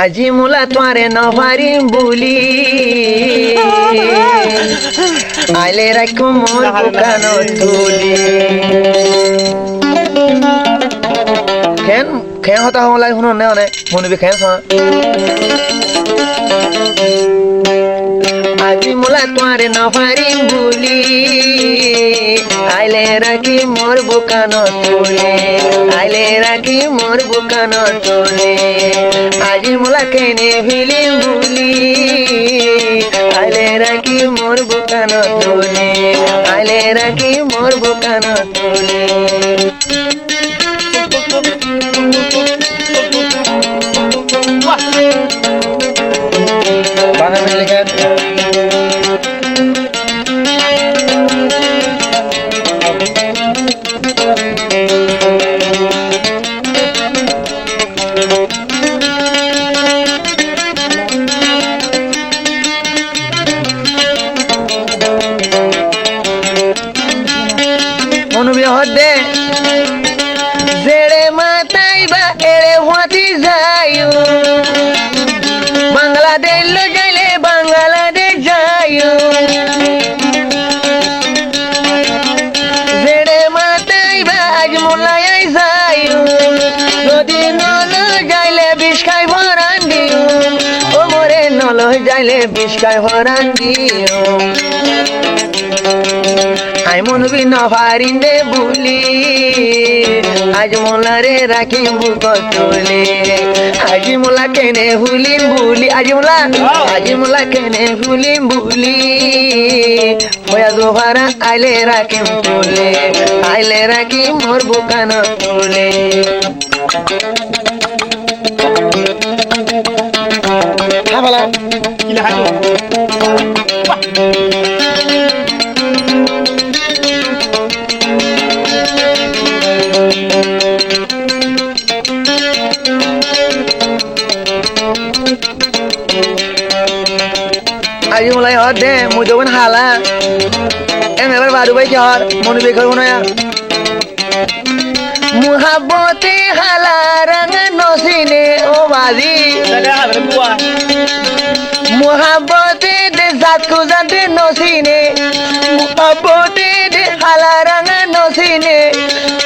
আজি মোলা তোয়ারে নভারিম বুলি আইলে রাখো মোর বুকানো তুলি খেন খেন হতা হলাই শুনো নে অনে মনবি খেন ছ আজি মোলা তোয়ারে নভারিম বুলি আইলে রাখি মোর বুকানো তুলি আইলে রাখি মোর বুকানো তুলি আজি মোলা কেনে ভিলিম বুলি আইলে রাখি মোর বুকানো তুলি আইলে রাখি মোর বুকানো তুলি বানান লিখে মনুবি হদে জেড়ে মাতাই বা এড়ে হতি যায়ু বাংলাদেশ লো যাইলে বাংলাদেশ যায়ু জেড়ে মাতাই বা আজ মোলাই যায়ু যদি নল যাইলে বিষ খাই ভরান দিও ও মোরে নল যাইলে বিষ খাই ভরান দিও আই মনবি নভারিন্দে বুলি আজ মোলারে রাখি বুক তুলে আজি মোলা কেনে ভুলিম বুলি আজি মোলা কেনে ভুলিম বুলি হয়া জোহারা আইলে রাখিম তুলে আইলে রাখি মোর বুকান তুলে হাবলা কিলা হাজো আজি mulai hode mujogan hala emer baru bai jor monu be khol honoya muhabbate hala rang nosine o bazi muhabbate de zat ko zat nosine muhabbate de hala rang nosine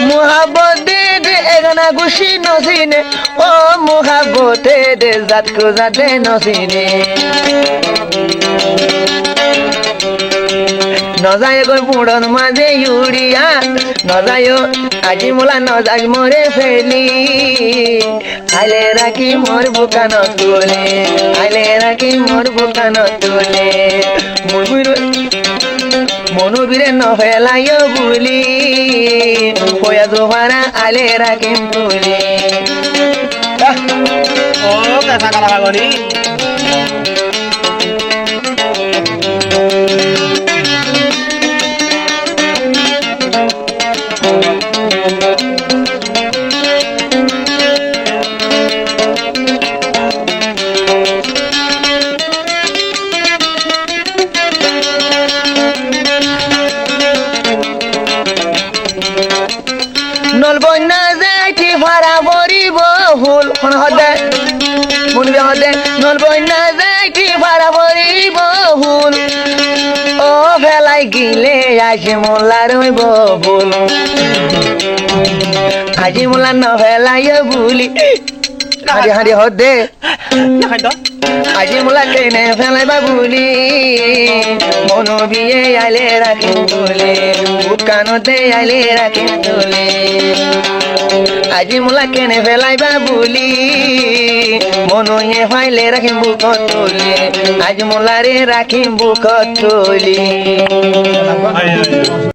muhabbate de egana gushi nosine o muhabbate de zat ko zat nosine নজায় গো বুড়ন মাঝে urea নজায় আজি মোলা নজাজ মরে ফেলি আইলে রাখি মোর বুকান তুলে আইলে রাখি মোর বুকান তুলে মনুবীরে নফেলায় বুলি হয়া জোহারা আইলে রাখি তুলে ও কেসা কালা ভাগনি নলবন্যা যাইটি ভাড়া ভরিব হুল হদে মনবি হদে নলবন্যা যাইটি ভাড়া ভরিব হুল ও ফেলাই গিলে আজি মোলা রইব ভুল আজি মোলা নভেলাই বুলি হাঁড়ি হাঁড়ি হদে আজি মোলা কেনে ফেলাইবা বুলি মনবিয়ে আইলে রাখিম তুলে বুকানতে আইলে রাখিম তুলে আজি মোলা কেনে ফেলাইবা বুলি মনুয়ে ফাইলে রাখিম বুক তুলে আজি মোলারে রাখিম বুক তুলি